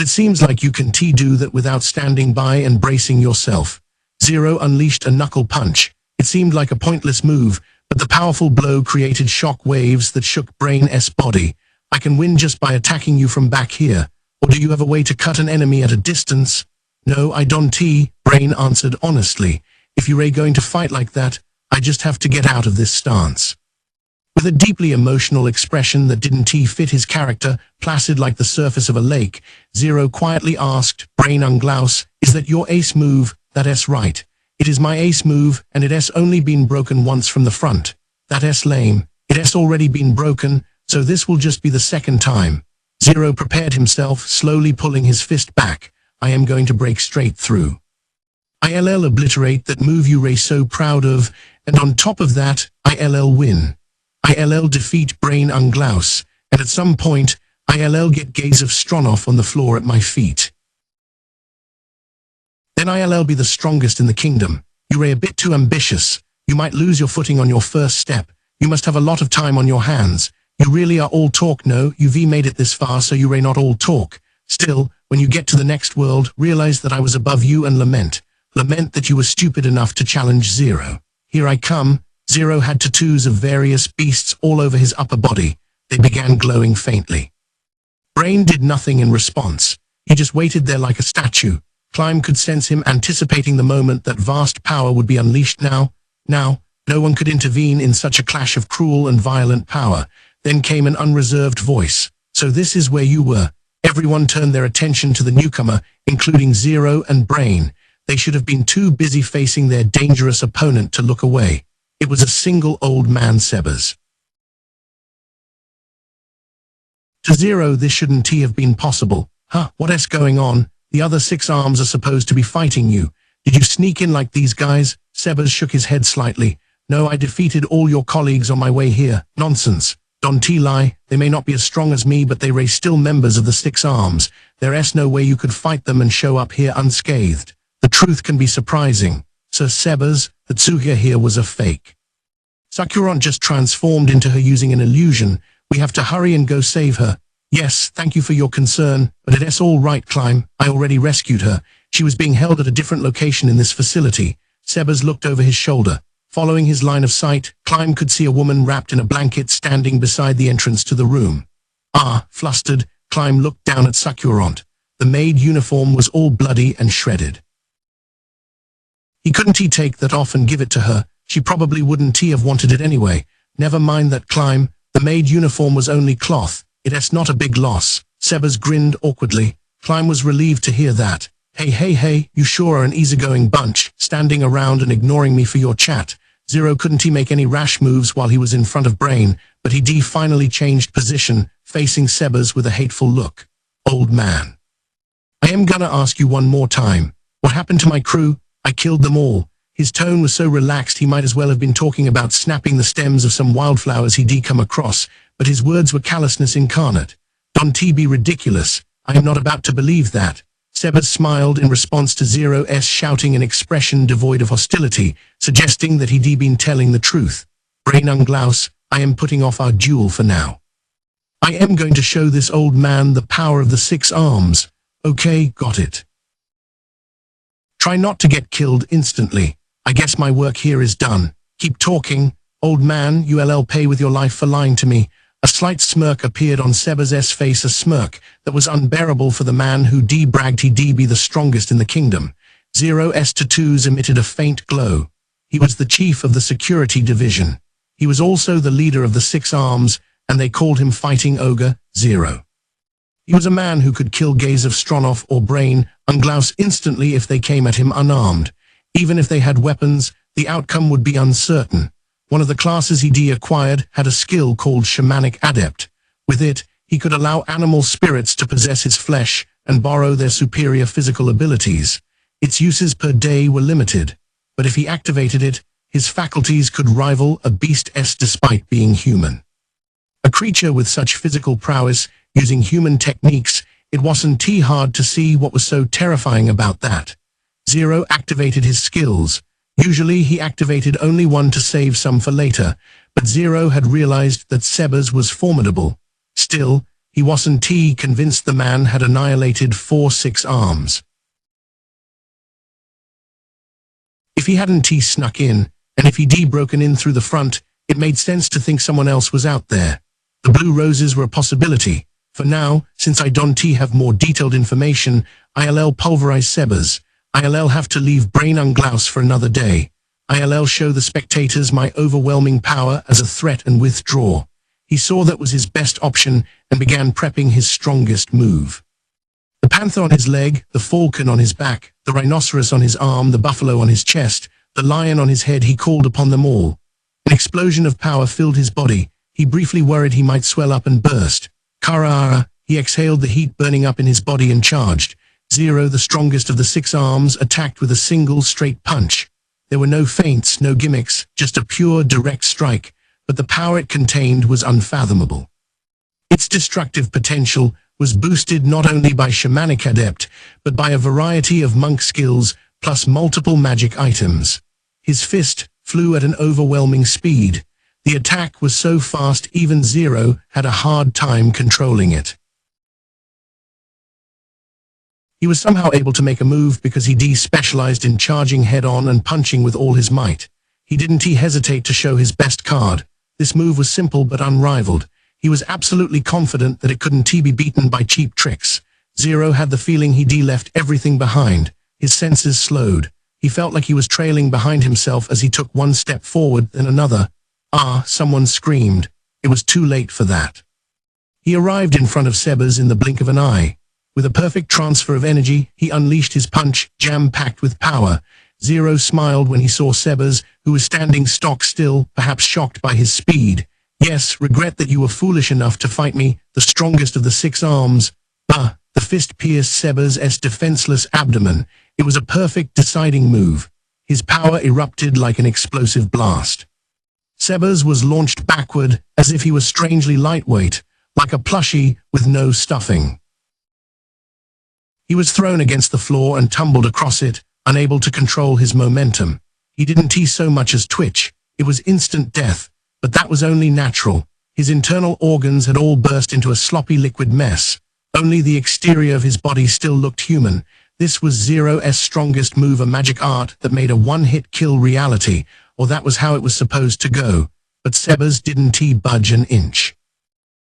it seems like you can do that without standing by and bracing yourself. Zero unleashed a knuckle punch. It seemed like a pointless move, but the powerful blow created shock waves that shook Brain's body. I can win just by attacking you from back here. Or do you have a way to cut an enemy at a distance? No, I don't. Brain answered honestly. If you're going to fight like that, I just have to get out of this stance. With a deeply emotional expression that didn't fit his character, placid like the surface of a lake, Zero quietly asked, Brain Unglaus, is that your ace move? That's right. It is my ace move, and it has only been broken once from the front. That's lame. It has already been broken, so this will just be the second time. Zero prepared himself, slowly pulling his fist back. I am going to break straight through. I'll obliterate that move you were so proud of, and on top of that, I'll win. I'll defeat Brain Unglaus, and at some point, I'll get gaze of Stronoff on the floor at my feet. Then I'll be the strongest in the kingdom. You're a bit too ambitious. You might lose your footing on your first step. You must have a lot of time on your hands. You really are all talk. No, you've made it this far, so you're not all talk. Still, when you get to the next world, realize that I was above you and lament. Lament that you were stupid enough to challenge Zero. Here I come. Zero had tattoos of various beasts all over his upper body. They began glowing faintly. Brain did nothing in response. He just waited there like a statue. Climb could sense him anticipating the moment that vast power would be unleashed now. No one could intervene in such a clash of cruel and violent power. Then came an unreserved voice. So this is where you were. Everyone turned their attention to the newcomer, including Zero and Brain. They should have been too busy facing their dangerous opponent to look away. It was a single old man, Sebas. To Zero, this shouldn't have been possible. What's going on? The other 6 arms are supposed to be fighting you. Did you sneak in like these guys? Sebas shook his head slightly. No, I defeated all your colleagues on my way here. Nonsense. Don't lie. They may not be as strong as me, but they were still members of the 6 arms. There's no way you could fight them and show up here unscathed. The truth can be surprising. Sir Sebas, the Tsuya here was a fake. Sakuron just transformed into her using an illusion. We have to hurry and go save her. Yes, thank you for your concern, but it's all right, Climb. I already rescued her. She was being held at a different location in this facility. Sebas looked over his shoulder. Following his line of sight, Climb could see a woman wrapped in a blanket standing beside the entrance to the room. Flustered, Climb looked down at Sakuron. The maid uniform was all bloody and shredded. He couldn't take that off and give it to her. She probably wouldn't have wanted it anyway. Never mind that, Climb. The maid uniform was only cloth. It's not a big loss. Sebas grinned awkwardly. Climb was relieved to hear that. Hey, you sure are an easygoing bunch, standing around and ignoring me for your chat. Zero couldn't make any rash moves while he was in front of Brain, but he finally changed position, facing Sebas with a hateful look. Old man. I am gonna ask you one more time. What happened to my crew? I killed them all. His tone was so relaxed he might as well have been talking about snapping the stems of some wildflowers he'd come across, but his words were callousness incarnate. Don't be ridiculous. I am not about to believe that. Sebas smiled in response to Zero's shouting, an expression devoid of hostility, suggesting that he'd been telling the truth. Brain Unglaus, I am putting off our duel for now. I am going to show this old man the power of the 6 arms. Okay, got it. Try not to get killed instantly. I guess my work here is done. Keep talking. Old man, you'll pay with your life for lying to me. A slight smirk appeared on Sebas's face, a smirk that was unbearable for the man who bragged he'd be the strongest in the kingdom. Zero's tattoos emitted a faint glow. He was the chief of the security division. He was also the leader of the 6 arms, and they called him Fighting Ogre Zero. He was a man who could kill Gaze of Stronoff or Brain Unglaus instantly if they came at him unarmed. Even if they had weapons, the outcome would be uncertain. One of the classes he'd acquired had a skill called Shamanic Adept. With it, he could allow animal spirits to possess his flesh and borrow their superior physical abilities. Its uses per day were limited, but if he activated it, his faculties could rival a beast's despite being human. A creature with such physical prowess, using human techniques, it wasn't hard to see what was so terrifying about that. Zero activated his skills. Usually he activated only one to save some for later, but Zero had realized that Sebas was formidable. Still, He wasn't convinced the man had annihilated 4-6 arms. If he hadn't snuck in, and if he'd broken in through the front, it made sense to think someone else was out there. The blue roses were a possibility. For now, since I don't have more detailed information, I'll pulverize Sebas. I'll have to leave Brain Unglaus for another day. I'll show the spectators my overwhelming power as a threat and withdraw. He saw that was his best option and began prepping his strongest move. The panther on his leg, the falcon on his back, the rhinoceros on his arm, the buffalo on his chest, the lion on his head, he called upon them all. An explosion of power filled his body. He briefly worried he might swell up and burst. Kara, he exhaled the heat burning up in his body and charged. Zero, the strongest of the 6 arms, attacked with a single straight punch. There were no feints, no gimmicks, just a pure direct strike, but the power it contained was unfathomable. Its destructive potential was boosted not only by shamanic adept, but by a variety of monk skills plus multiple magic items. His fist flew at an overwhelming speed. The attack was so fast even Zero had a hard time controlling it. He was somehow able to make a move because he specialized in charging head-on and punching with all his might. He didn't hesitate to show his best card. This move was simple but unrivaled. He was absolutely confident that it couldn't be beaten by cheap tricks. Zero had the feeling he left everything behind. His senses slowed. He felt like he was trailing behind himself as he took one step forward, then another. Ah, someone screamed. It was too late for that. He arrived in front of Sebas in the blink of an eye. With a perfect transfer of energy, he unleashed his punch, jam-packed with power. Zero smiled when he saw Sebas, who was standing stock still, perhaps shocked by his speed. Yes, regret that you were foolish enough to fight me, the strongest of the 6 arms. The fist pierced Sebas' defenseless abdomen. It was a perfect deciding move. His power erupted like an explosive blast. Sebas was launched backward as if he was strangely lightweight, like a plushie with no stuffing. He was thrown against the floor and tumbled across it, unable to control his momentum. He didn't so much as twitch. It was instant death, but that was only natural. His internal organs had all burst into a sloppy liquid mess. Only the exterior of his body still looked human. This was Zero's strongest move, a magic art that made a one-hit kill reality, or that was how it was supposed to go. But Sebas didn't budge an inch.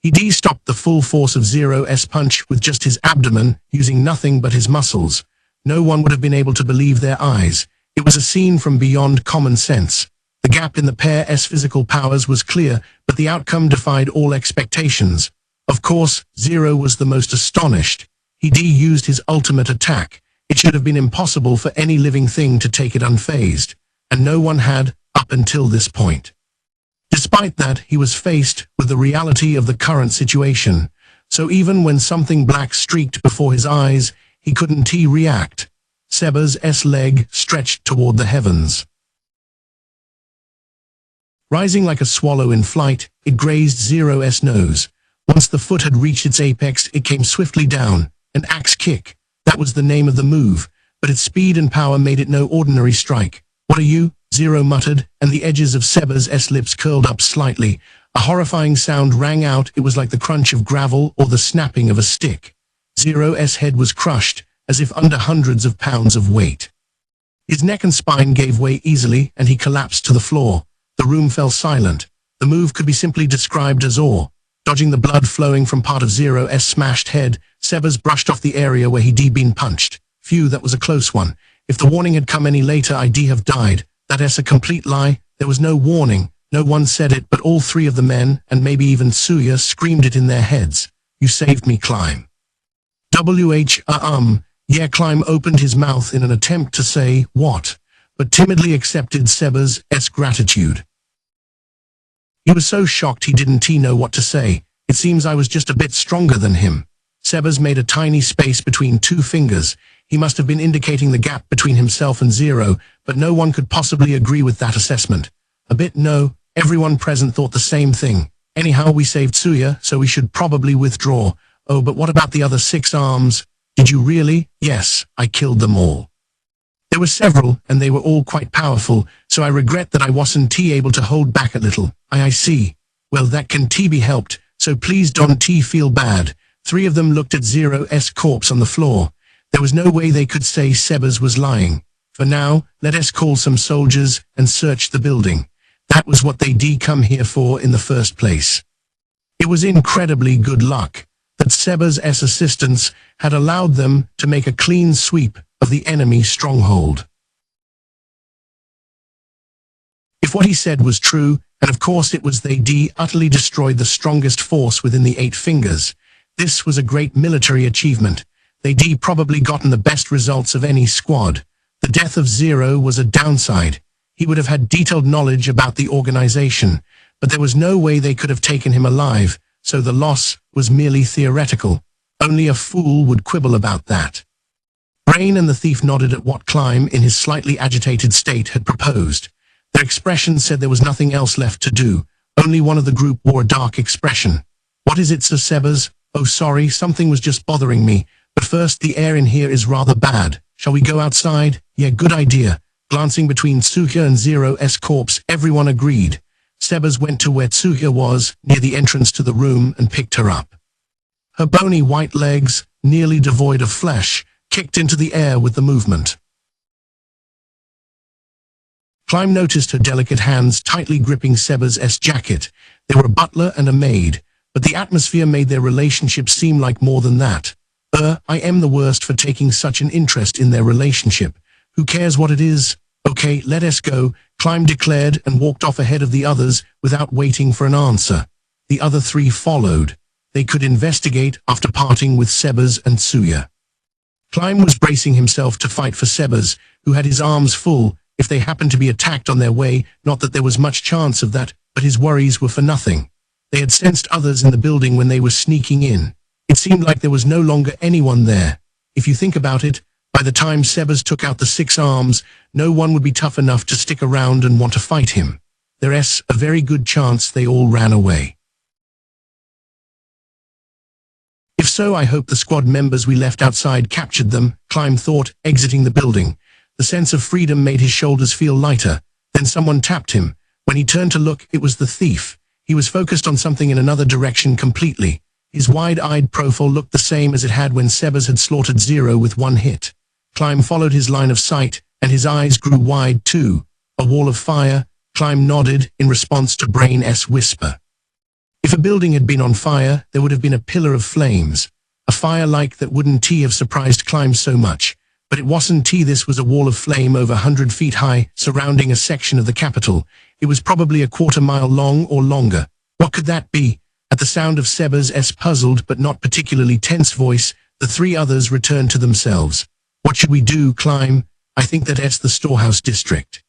He stopped the full force of Zero's punch with just his abdomen, using nothing but his muscles. No one would have been able to believe their eyes. It was a scene from beyond common sense. The gap in the pair's physical powers was clear, but the outcome defied all expectations. Of course, Zero was the most astonished. He used his ultimate attack. It should have been impossible for any living thing to take it unfazed, and no one had, up until this point. Despite that, he was faced with the reality of the current situation. So even when something black streaked before his eyes, he couldn't react. Sebas' leg stretched toward the heavens. Rising like a swallow in flight, it grazed Zero's nose. Once the foot had reached its apex, it came swiftly down. An axe kick. That was the name of the move, but its speed and power made it no ordinary strike. What are you? Zero muttered, and the edges of Sebas' lips curled up slightly. A horrifying sound rang out. It was like the crunch of gravel or the snapping of a stick. Zero's head was crushed, as if under hundreds of pounds of weight. His neck and spine gave way easily, and he collapsed to the floor. The room fell silent. The move could be simply described as awe. Dodging the blood flowing from part of Zero's smashed head, Sebas brushed off the area where he'd been punched. Phew, that was a close one. If the warning had come any later, I'd have died. That's a complete lie. There was no warning. No one said it, but all 3 of the men, and maybe even Tsuya, screamed it in their heads. You saved me, Climb. Yeah, Climb opened his mouth in an attempt to say, what? But timidly accepted Sebas' gratitude. He was so shocked he didn't know what to say. It seems I was just a bit stronger than him. Sebas made a tiny space between 2 fingers. He must have been indicating the gap between himself and Zero, but no one could possibly agree with that assessment. No, everyone present thought the same thing. Anyhow, we saved Tsuya, so we should probably withdraw. Oh, but what about the other 6 arms? Did you really? Yes, I killed them all. There were several, and they were all quite powerful, so I regret that I wasn't able to hold back a little. I see. Well, that can be helped. So please don't feel bad. Three of them looked at Zero's corpse on the floor. There was no way they could say Sebas was lying. For now, let us call some soldiers and search the building. That was what they come here for in the first place. It was incredibly good luck that Sebas' assistants had allowed them to make a clean sweep of the enemy stronghold. If what he said was true, and of course it was, they utterly destroyed the strongest force within the Eight Fingers. This was a great military achievement. They probably gotten the best results of any squad. The death of Zero was a downside. He would have had detailed knowledge about the organization, but there was no way they could have taken him alive, so the loss was merely theoretical. Only a fool would quibble about that. Brain and the thief nodded at what Climb, in his slightly agitated state, had proposed. Their expressions said there was nothing else left to do. Only one of the group wore a dark expression. What is it, Sir Sebas? Oh, sorry, something was just bothering me. But first, the air in here is rather bad. Shall we go outside? Yeah, good idea. Glancing between Tsuya and Zero's corpse, everyone agreed. Sebas went to where Tsuya was, near the entrance to the room, and picked her up. Her bony white legs, nearly devoid of flesh, kicked into the air with the movement. Climb noticed her delicate hands tightly gripping Sebas' jacket. They were a butler and a maid, but the atmosphere made their relationship seem like more than that. I am the worst for taking such an interest in their relationship. Who cares what it is? Okay, let us go, Climb declared and walked off ahead of the others without waiting for an answer. The other three followed. They could investigate after parting with Sebas and Tsuya. Climb was bracing himself to fight for Sebas, who had his arms full, if they happened to be attacked on their way. Not that there was much chance of that, but his worries were for nothing. They had sensed others in the building when they were sneaking in. It seemed like there was no longer anyone there. If you think about it, by the time Sebas took out the 6 arms, no one would be tough enough to stick around and want to fight him. There's a very good chance they all ran away. If so, I hope the squad members we left outside captured them, Climb thought, exiting the building. The sense of freedom made his shoulders feel lighter. Then someone tapped him. When he turned to look, it was the thief. He was focused on something in another direction completely. His wide-eyed profile looked the same as it had when Sebas had slaughtered Zero with one hit. Climb followed his line of sight, and his eyes grew wide too. A wall of fire. Climb nodded in response to Brain's whisper. If a building had been on fire, there would have been a pillar of flames. A fire like that wouldn't have surprised Climb so much. But it wasn't. This was a wall of flame over 100 feet high, surrounding a section of the capital. It was probably a quarter-mile long or longer. What could that be? At the sound of Sebas' puzzled but not particularly tense voice, the three others returned to themselves. What should we do, Climb? I think that's the storehouse district.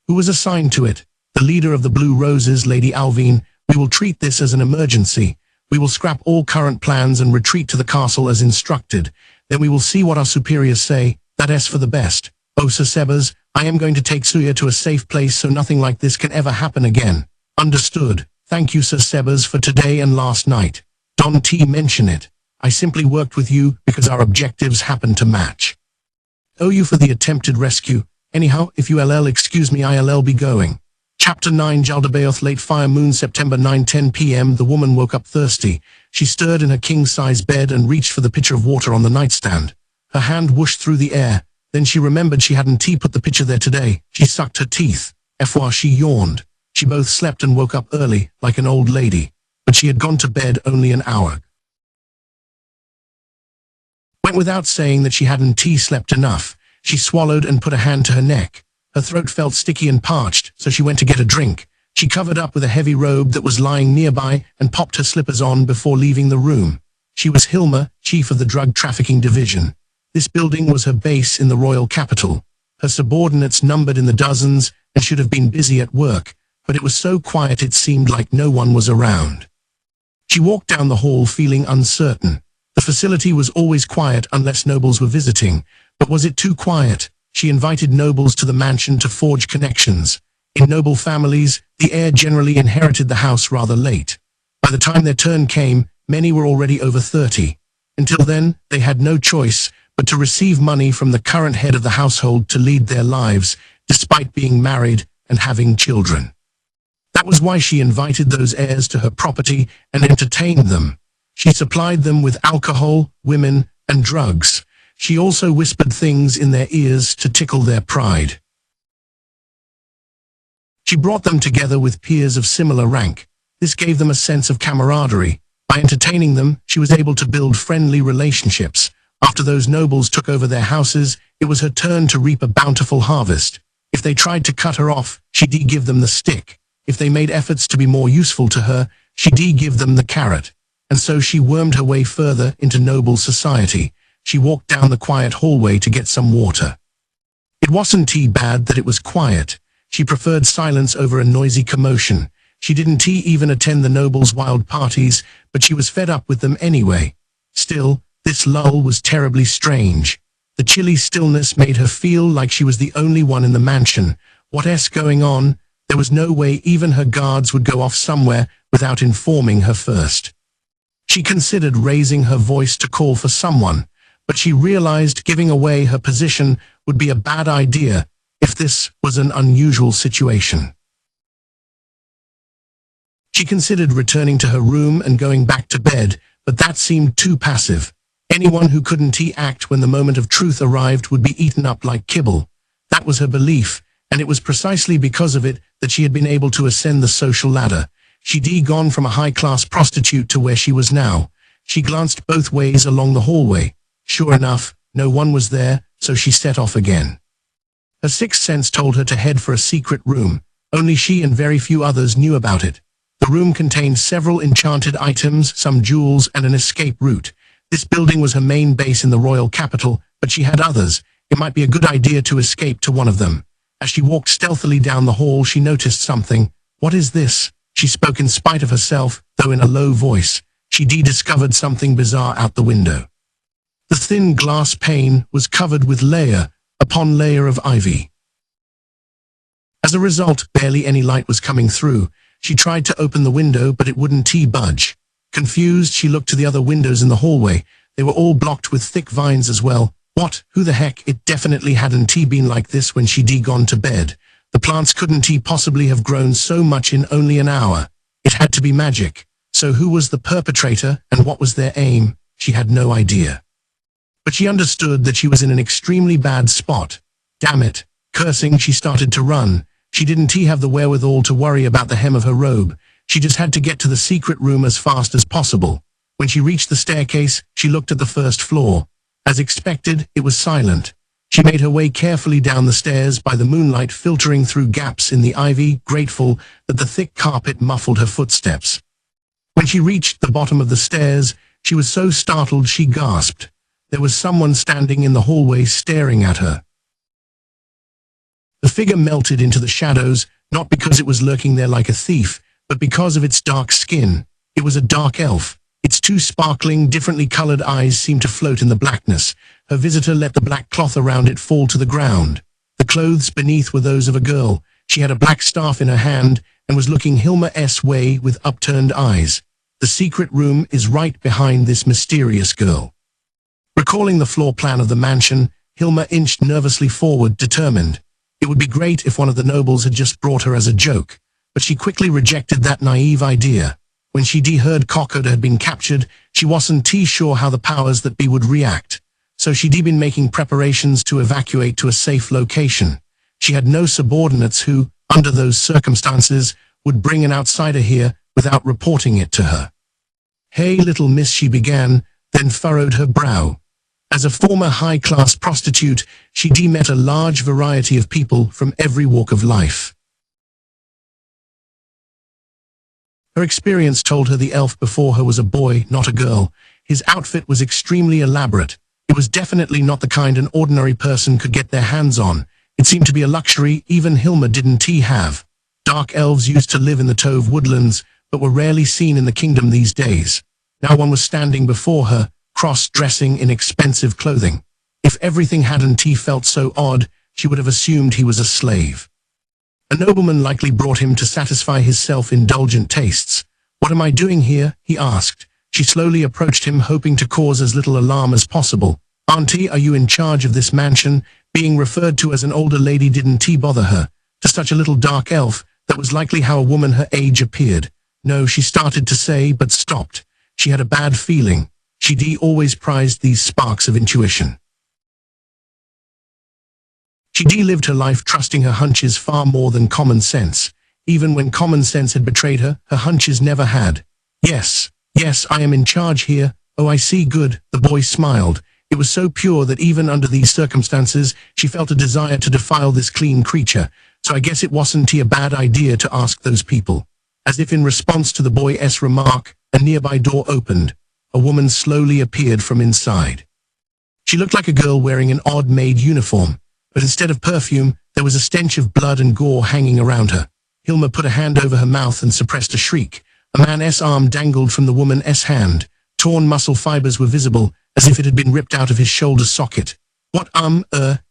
Who was assigned to it? The leader of the Blue Roses, Lady Alvine. We will treat this as an emergency. We will scrap all current plans and retreat to the castle as instructed. Then we will see what our superiors say. That's for the best. Oh, Sir Sebas, I am going to take Tsuya to a safe place so nothing like this can ever happen again. Understood. Thank you, Sir Sebas, for today and last night. Don't mention it. I simply worked with you because our objectives happened to match. Owe you for the attempted rescue. Anyhow, if you excuse me, I'll be going. Chapter 9 Jaldabaoth Late Fire Moon September 9:10 p.m. The woman woke up thirsty. She stirred in her king-size bed and reached for the pitcher of water on the nightstand. Her hand whooshed through the air. Then she remembered she hadn't put the pitcher there today. She sucked her teeth. She yawned. She both slept and woke up early, like an old lady. But she had gone to bed only an hour. Went without saying that she hadn't slept enough. She swallowed and put a hand to her neck. Her throat felt sticky and parched, so she went to get a drink. She covered up with a heavy robe that was lying nearby and popped her slippers on before leaving the room. She was Hilma, chief of the drug trafficking division. This building was her base in the royal capital. Her subordinates numbered in the dozens and should have been busy at work, but it was so quiet it seemed like no one was around. She walked down the hall feeling uncertain. The facility was always quiet unless nobles were visiting, but was it too quiet? She invited nobles to the mansion to forge connections. In noble families, the heir generally inherited the house rather late. By the time their turn came, many were already over 30. Until then, they had no choice but to receive money from the current head of the household to lead their lives, despite being married and having children. That was why she invited those heirs to her property and entertained them. She supplied them with alcohol, women, and drugs. She also whispered things in their ears to tickle their pride. She brought them together with peers of similar rank. This gave them a sense of camaraderie. By entertaining them, she was able to build friendly relationships. After those nobles took over their houses, it was her turn to reap a bountiful harvest. If they tried to cut her off, she'd give them the stick. If they made efforts to be more useful to her, she'd give them the carrot. And so she wormed her way further into noble society. She walked down the quiet hallway to get some water. It wasn't bad that it was quiet. She preferred silence over a noisy commotion. She didn't even attend the nobles' wild parties, but she was fed up with them anyway. Still, this lull was terribly strange. The chilly stillness made her feel like she was the only one in the mansion. What's going on? There was no way even her guards would go off somewhere without informing her first. She considered raising her voice to call for someone, but she realized giving away her position would be a bad idea if this was an unusual situation. She considered returning to her room and going back to bed, but that seemed too passive. Anyone who couldn't act when the moment of truth arrived would be eaten up like kibble. That was her belief, and it was precisely because of it that she had been able to ascend the social ladder. She'd gone from a high-class prostitute to where she was now. She glanced both ways along the hallway. Sure enough, no one was there, so she set off again. Her sixth sense told her to head for a secret room. Only she and very few others knew about it. The room contained several enchanted items, some jewels, and an escape route. This building was her main base in the royal capital, but she had others. It might be a good idea to escape to one of them. As she walked stealthily down the hall, she noticed something. "What is this?" She spoke in spite of herself, though in a low voice. She discovered something bizarre out the window. The thin glass pane was covered with layer upon layer of ivy. As a result, barely any light was coming through. She tried to open the window, but it wouldn't budge. Confused, she looked to the other windows in the hallway. They were all blocked with thick vines as well. What? Who the heck? It definitely hadn't been like this when she'd gone to bed. The plants couldn't possibly have grown so much in only an hour. It had to be magic. So who was the perpetrator, and what was their aim? She had no idea. But she understood that she was in an extremely bad spot. Damn it. Cursing, she started to run. She didn't have the wherewithal to worry about the hem of her robe. She just had to get to the secret room as fast as possible. When she reached the staircase, she looked at the first floor. As expected, it was silent. She made her way carefully down the stairs by the moonlight filtering through gaps in the ivy, grateful that the thick carpet muffled her footsteps. When she reached the bottom of the stairs, she was so startled she gasped. There was someone standing in the hallway staring at her. The figure melted into the shadows, not because it was lurking there like a thief, but because of its dark skin. It was a dark elf. Its two sparkling, differently colored eyes seemed to float in the blackness. Her visitor let the black cloth around it fall to the ground. The clothes beneath were those of a girl. She had a black staff in her hand and was looking Hilma's way with upturned eyes. The secret room is right behind this mysterious girl. Recalling the floor plan of the mansion, Hilma inched nervously forward, determined. It would be great if one of the nobles had just brought her as a joke, but she quickly rejected that naive idea. When she heard Cockard had been captured, she wasn't sure how the powers that be would react, so she'd been making preparations to evacuate to a safe location. She had no subordinates who, under those circumstances, would bring an outsider here without reporting it to her. "Hey, little miss," she began, then furrowed her brow. As a former high-class prostitute, she'd met a large variety of people from every walk of life. Her experience told her the elf before her was a boy, not a girl. His outfit was extremely elaborate. It was definitely not the kind an ordinary person could get their hands on. It seemed to be a luxury even Hilma didn't have. Dark elves used to live in the Tove woodlands, but were rarely seen in the kingdom these days. Now one was standing before her, cross-dressing in expensive clothing. If everything hadn't felt so odd, she would have assumed he was a slave. A nobleman likely brought him to satisfy his self-indulgent tastes. "What am I doing here?" he asked. She slowly approached him, hoping to cause as little alarm as possible. "Auntie, are you in charge of this mansion?" Being referred to as an older lady didn't bother her. To such a little dark elf, That was likely how a woman her age appeared. No, she started to say, but stopped. She had a bad feeling. She always prized these sparks of intuition. She lived her life trusting her hunches far more than common sense. Even when common sense had betrayed her, her hunches never had. Yes, I am in charge here. Oh, I see, good. The boy smiled. It was so pure that even under these circumstances, she felt a desire to defile this clean creature. So I guess it wasn't a bad idea to ask those people. As if in response to the boy's remark, a nearby door opened. A woman slowly appeared from inside. She looked like a girl wearing an odd maid uniform, but instead of perfume, there was a stench of blood and gore hanging around her. Hilma put a hand over her mouth and suppressed a shriek. A man's arm dangled from the woman's hand. Torn muscle fibers were visible, as if it had been ripped out of his shoulder socket. What,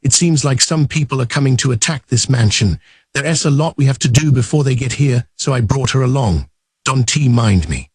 it seems like some people are coming to attack this mansion. There's a lot we have to do before they get here, so I brought her along. Don't mind me.